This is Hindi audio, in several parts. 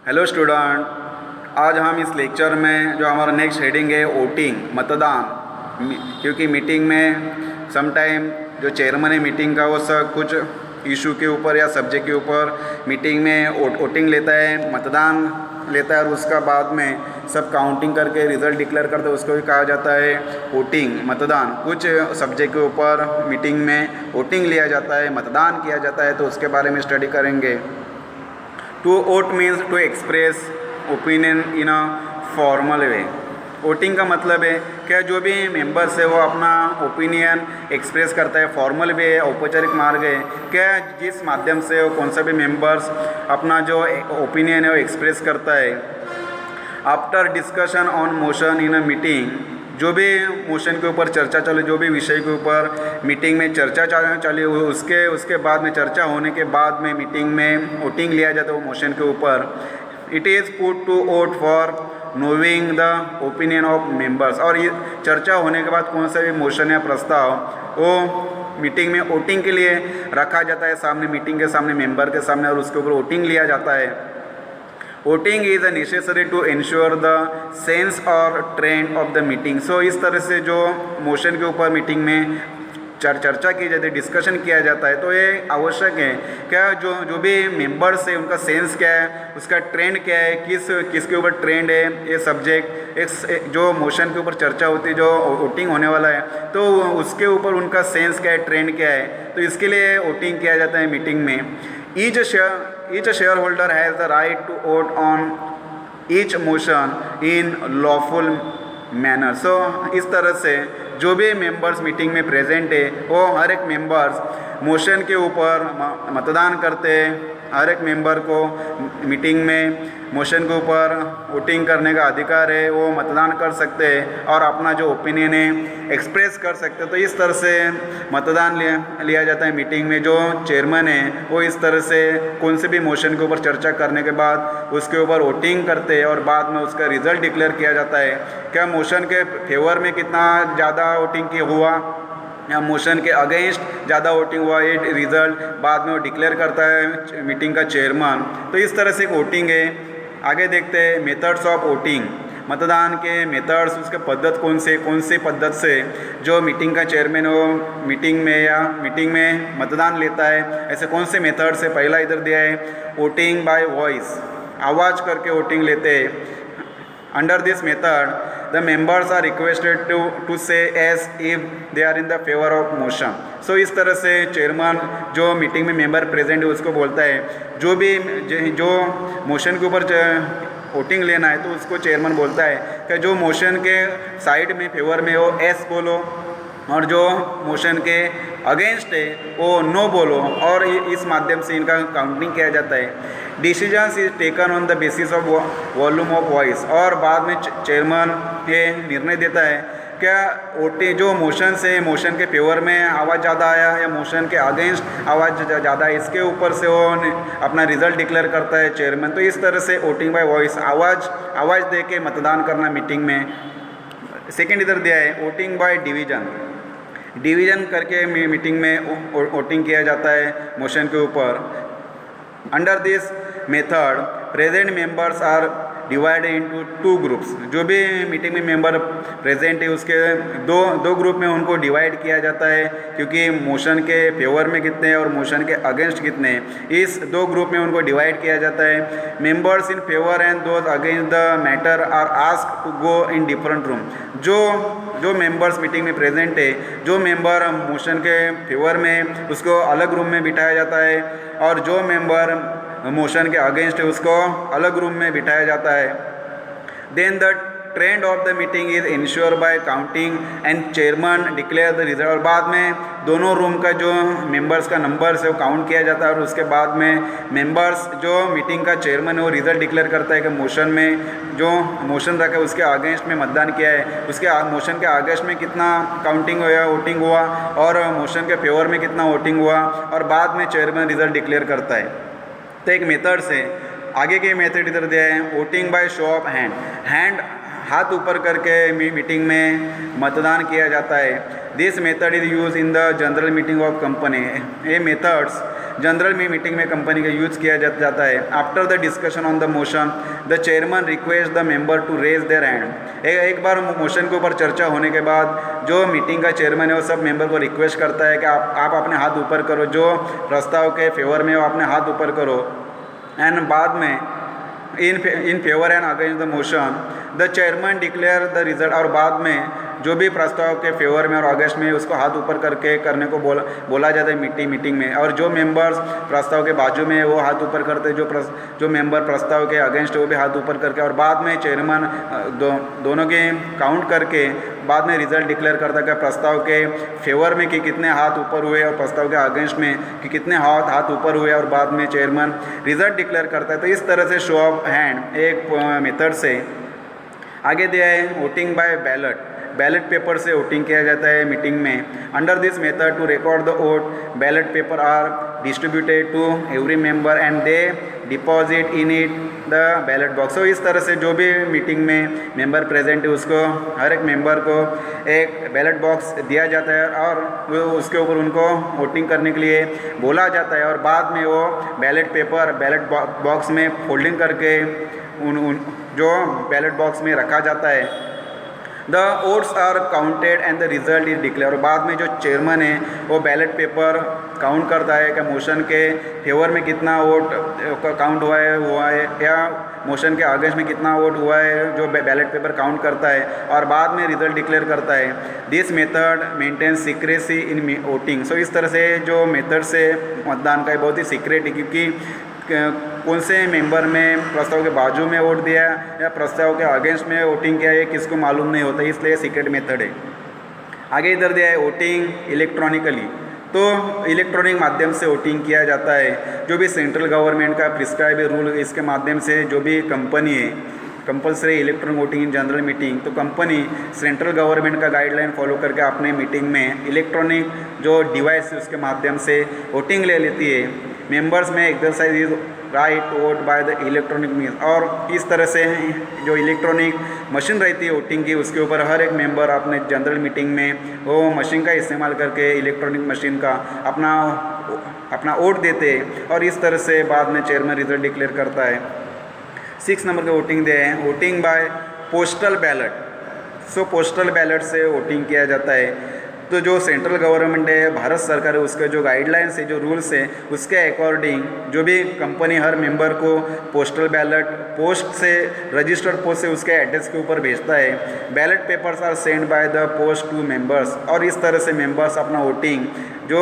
हेलो स्टूडेंट, आज हम इस लेक्चर में जो हमारा नेक्स्ट हेडिंग है वोटिंग मतदान। क्योंकि मीटिंग में समटाइम जो चेयरमैन है मीटिंग का वो सब कुछ इशू के ऊपर या सब्जेक्ट के ऊपर मीटिंग में वोटिंग लेता है, मतदान लेता है और उसका बाद में सब काउंटिंग करके रिज़ल्ट डिक्लेयर करते हैं, उसको भी कहा जाता है वोटिंग मतदान। कुछ सब्जेक्ट के ऊपर मीटिंग में वोटिंग लिया जाता है, मतदान किया जाता है, तो उसके बारे में स्टडी करेंगे। To vote means to express opinion in a formal way. Voting का मतलब है क्या जो भी मेंबर्स है वो अपना ओपिनियन एक्सप्रेस करता है, फॉर्मल वे है, औपचारिक मार्ग है क्या जिस माध्यम से वो कौन सा भी मेंबर्स अपना जो ओपिनियन है वो एक्सप्रेस करता है। After discussion on motion in a meeting, जो भी मोशन के ऊपर चर्चा चले, जो भी विषय के ऊपर मीटिंग में चर्चा चली उसके बाद में चर्चा होने के बाद में मीटिंग में वोटिंग लिया जाता है वो मोशन के ऊपर। It is put to vote for knowing the opinion of members. और ये चर्चा होने के बाद कौन सा भी मोशन या प्रस्ताव वो मीटिंग में वोटिंग के लिए रखा जाता है सामने, मीटिंग के सामने, मेंबर के सामने, और उसके ऊपर वोटिंग लिया जाता है। Voting is necessary to ensure the sense और trend of the meeting. So इस तरह से जो मोशन के ऊपर मीटिंग में चर्चा की जाती है, डिस्कशन किया जाता है, तो ये आवश्यक है क्या जो भी मेंबर्स है उनका सेंस क्या है, उसका ट्रेंड क्या है, किसके ऊपर ट्रेंड है ये सब्जेक्ट, एक जो मोशन के ऊपर चर्चा होती है, जो वोटिंग होने वाला है, तो उसके ऊपर उनका सेंस क्या है, ट्रेंड क्या है, तो इसके लिए वोटिंग किया जाता है मीटिंग में। Each shareholder has the right to vote on each motion in lawful manner. So इस तरह से जो भी मेंबर्स मीटिंग में प्रेजेंट है वो हर एक मेंबर्स मोशन के ऊपर मतदान करते हैं। हर एक मेंबर को मीटिंग में मोशन के ऊपर वोटिंग करने का अधिकार है, वो मतदान कर सकते हैं और अपना जो ओपिनियन है एक्सप्रेस कर सकते हैं। तो इस तरह से मतदान लिया जाता है मीटिंग में। जो चेयरमैन है वो इस तरह से कौन से भी मोशन के ऊपर चर्चा करने के बाद उसके ऊपर वोटिंग करते हैं और बाद में उसका रिजल्ट डिक्लेयर किया जाता है क्या मोशन के फेवर में कितना ज़्यादा वोटिंग हुआ या मोशन के अगेंस्ट ज़्यादा वोटिंग हुआ, ये रिज़ल्ट बाद में वो डिक्लेयर करता है मीटिंग का चेयरमैन। तो इस तरह से वोटिंग है। आगे देखते हैं मेथड्स ऑफ वोटिंग। मतदान के मेथड्स, उसके पद्धत कौन सी पद्धत से जो मीटिंग का चेयरमैन हो मीटिंग में मतदान लेता है, ऐसे कौन से मेथड से। पहला इधर दिया है वोटिंग बाय वॉइस, आवाज़ करके वोटिंग लेते हैं। Under this method the members are requested to say as if they are in the favor of motion. So इस तरह से चेयरमैन जो मीटिंग में मेंबर प्रेजेंट है उसको बोलता है जो मोशन के ऊपर वोटिंग लेना है तो उसको चेयरमैन बोलता है कि जो मोशन के साइड में फेवर में हो एस बोलो और जो मोशन के अगेंस्ट है वो नो बोलो, और इस माध्यम से इनका काउंटिंग किया जाता है। Decisions is taken on the basis of volume of voice, और बाद में चेयरमैन ये निर्णय देता है क्या वोटिंग जो मोशन से मोशन के फेवर में आवाज़ ज़्यादा आया या मोशन के अगेंस्ट आवाज़ ज़्यादा है, इसके ऊपर से वो अपना रिजल्ट डिक्लेयर करता है चेयरमैन। तो इस तरह से वोटिंग बाय वॉइस, आवाज़ दे के मतदान करना मीटिंग में। सेकेंड इधर दिया है वोटिंग बाय डिवीज़न करके मीटिंग में वोटिंग किया जाता है मोशन के ऊपर। Under this method present members are divided into 2 groups. जो भी मीटिंग में मेंबर प्रेजेंट है उसके दो ग्रुप में उनको डिवाइड किया जाता है, क्योंकि मोशन के फेवर में कितने हैं और मोशन के अगेंस्ट कितने हैं, इस 2 ग्रुप में उनको डिवाइड किया जाता है। Members in favour and those against the matter are asked to go in different room. जो मेंबर्स मीटिंग में प्रेजेंट है, जो मेंबर मोशन के फेवर में उसको अलग रूम में बिठाया जाता है और जो मेंबर मोशन के अगेंस्ट है उसको अलग रूम में बिठाया जाता है। Then the trend of the meeting is ensure by counting and chairman declare the result. और बाद में दोनों रूम का जो मेंबर्स का नंबर है वो काउंट किया जाता है और उसके बाद में मेंबर्स जो मीटिंग का चेयरमैन है वो रिजल्ट डिक्लेयर करता है कि मोशन में जो मोशन रखा है उसके अगेंस्ट में मतदान किया है, उसके मोशन के अगेंस्ट में कितना काउंटिंग हुआ, वोटिंग हुआ, और मोशन के फेवर में कितना वोटिंग हुआ, और बाद में चेयरमैन रिजल्ट डिक्लेयर करता है। तो एक मेथड से आगे के मेथड इधर दिया है voting by show of hand, हाथ ऊपर करके मीटिंग में मतदान किया जाता है। This method is use in the general meeting of company. ये मेथड्स जनरल मीटिंग में कंपनी का यूज़ किया जाता है। After the discussion on the motion the chairman request the member to raise their hand. एक बार मोशन के ऊपर चर्चा होने के बाद जो मीटिंग का चेयरमैन है वो सब मेंबर को रिक्वेस्ट करता है कि आप अपने हाथ ऊपर करो, जो प्रस्ताव के फेवर में वो अपने हाथ ऊपर करो। एंड बाद में इन favour and against the motion the chairman declare the result. और बाद में जो भी प्रस्ताव के फेवर में और अगेंस्ट में उसको हाथ ऊपर करके करने को बोला जाता है मीटिंग में। और जो मेंबर्स प्रस्ताव के बाजू में वो हाथ ऊपर करते हैं, जो मेंबर प्रस्ताव के अगेंस्ट वो भी हाथ ऊपर करके, और बाद में चेयरमैन दोनों के काउंट करके बाद में रिजल्ट डिक्लेयर करता है कि प्रस्ताव के फेवर में कि कितने हाथ ऊपर हुए और प्रस्ताव के अगेंस्ट में कि कितने हाथ ऊपर हुए, और बाद में चेयरमैन रिजल्ट डिक्लेयर करता है। तो इस तरह से शो ऑफ हैंड एक मेथड से आगे दिया है वोटिंग बाय बैलेट पेपर से वोटिंग किया जाता है मीटिंग में। Under this method to record the vote ballot paper are distributed to every member and they deposit in it the ballot box. तो इस तरह से जो भी मीटिंग में मेंबर प्रेजेंट है उसको हर एक मेंबर को एक बैलेट बॉक्स दिया जाता है और वो उसके ऊपर उनको वोटिंग करने के लिए बोला जाता है, और बाद में वो बैलेट बॉक्स में फोल्डिंग करके जो बैलेट बॉक्स में रखा जाता है। The votes are counted and the result is declare. और बाद में जो चेयरमैन है वो बैलेट पेपर काउंट करता है कि मोशन के फेवर में कितना वोट काउंट हुआ है या मोशन के अगेंस्ट में कितना वोट हुआ है, जो बैलेट पेपर काउंट करता है और बाद में रिजल्ट डिक्लेयर करता है। This method maintain secrecy in voting. So इस तरह से जो मेथड से मतदान का है बहुत ही सीक्रेट है, क्योंकि कौन से मेंबर में प्रस्ताव के बाजू में वोट दिया या प्रस्ताव के अगेंस्ट में वोटिंग किया है किसको मालूम नहीं होता, इसलिए सीक्रेट मेथड है। आगे इधर दिया है वोटिंग इलेक्ट्रॉनिकली। तो इलेक्ट्रॉनिक माध्यम से वोटिंग किया जाता है। जो भी सेंट्रल गवर्नमेंट का प्रिस्क्राइब रूल इसके माध्यम से जो भी कंपनी है compulsory electronic voting in general meeting, तो कंपनी सेंट्रल गवर्नमेंट का गाइडलाइन फॉलो करके अपने मीटिंग में इलेक्ट्रॉनिक जो डिवाइस है उसके माध्यम से वोटिंग ले लेती है। Members may exercise is right to vote by the electronic means. और इस तरह से जो इलेक्ट्रॉनिक मशीन रहती है वोटिंग की उसके ऊपर हर एक मेंबर अपने जनरल मीटिंग में वो मशीन का इस्तेमाल करके इलेक्ट्रॉनिक मशीन का अपना वोट देते हैं, और इस तरह से बाद में चेयरमैन रिजल्ट डिक्लेयर करता है। 6 नंबर के वोटिंग दे हैं वोटिंग बाय पोस्टल बैलेट। सो पोस्टल बैलेट से वोटिंग किया जाता है। तो जो सेंट्रल गवर्नमेंट है भारत सरकार है उसके जो गाइडलाइंस है जो रूल्स है उसके अकॉर्डिंग जो भी कंपनी हर मेंबर को पोस्टल बैलेट पोस्ट से रजिस्टर्ड पोस्ट से उसके एड्रेस के ऊपर भेजता है। Ballot papers are send by the post to members. और इस तरह से मेंबर्स अपना वोटिंग जो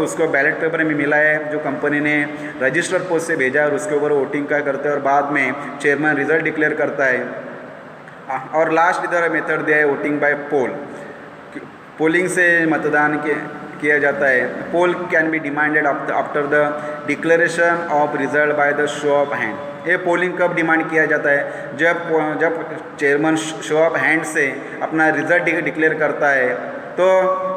उसको बैलेट पेपर में मिला है जो कंपनी ने रजिस्टर्ड पोस्ट से भेजा है और उसके ऊपर वोटिंग का करते हैं और बाद में चेयरमैन रिजल्ट डिक्लेयर करता है। और लास्ट इधर मेथड दिया है वोटिंग बाय पोल। पोलिंग से मतदान किया जाता है। Poll can be demanded after the declaration of result by the show of hand. ये पोलिंग कब डिमांड किया जाता है? जब चेयरमैन शो ऑफ हैंड से अपना रिजल्ट डिक्लेयर करता है तो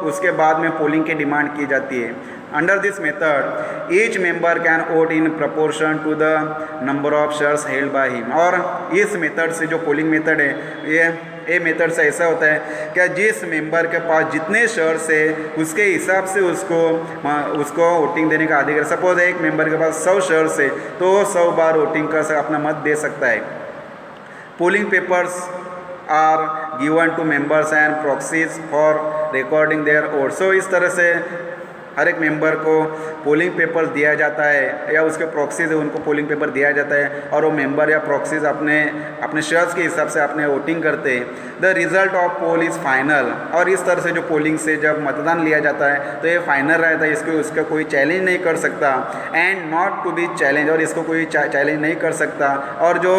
उसके बाद में पोलिंग की डिमांड की जाती है। Under this method each member can vote in proportion to the number of shares held by him. और इस मेथड से जो पोलिंग मेथड है ये मेथड से ऐसा होता है कि जिस मेंबर के पास जितने शेयर्स है उसके हिसाब से उसको वोटिंग देने का अधिकार। सपोज एक मेंबर के पास 100 शेयर्स है तो 100 बार वोटिंग कर अपना मत दे सकता है। Polling papers are given to members and proxies for recording their vote. So इस तरह से हर एक मेंबर को पोलिंग पेपर दिया जाता है या उसके प्रॉक्सीज है उनको पोलिंग पेपर दिया जाता है और वो मेंबर या प्रॉक्सीज अपने शेयर्स के हिसाब से अपने वोटिंग करते हैं। The result of poll is final. और इस तरह से जो पोलिंग से जब मतदान लिया जाता है तो ये फाइनल रहता है, इसका कोई चैलेंज नहीं कर सकता and not to be challenge. और इसको कोई चैलेंज नहीं कर सकता। और जो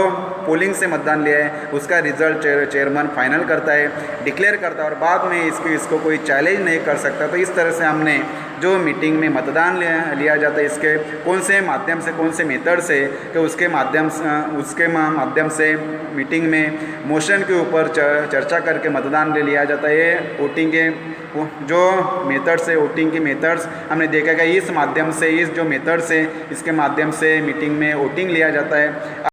पोलिंग से मतदान लिया है उसका रिजल्ट चेयरमैन फाइनल करता है, डिक्लेयर करता है और बाद में इसको कोई चैलेंज नहीं कर सकता। तो इस तरह से हमने जो मीटिंग में मतदान लिया जाता है इसके कौन से माध्यम से कौन से मेथड से कि उसके माध्यम से मीटिंग में मोशन के ऊपर चर्चा करके मतदान ले लिया जाता है। वोटिंग के जो मेथड्स है वोटिंग के मेथड्स हमने देखा कि इस जो मेथड से इसके माध्यम से मीटिंग में वोटिंग लिया जाता है।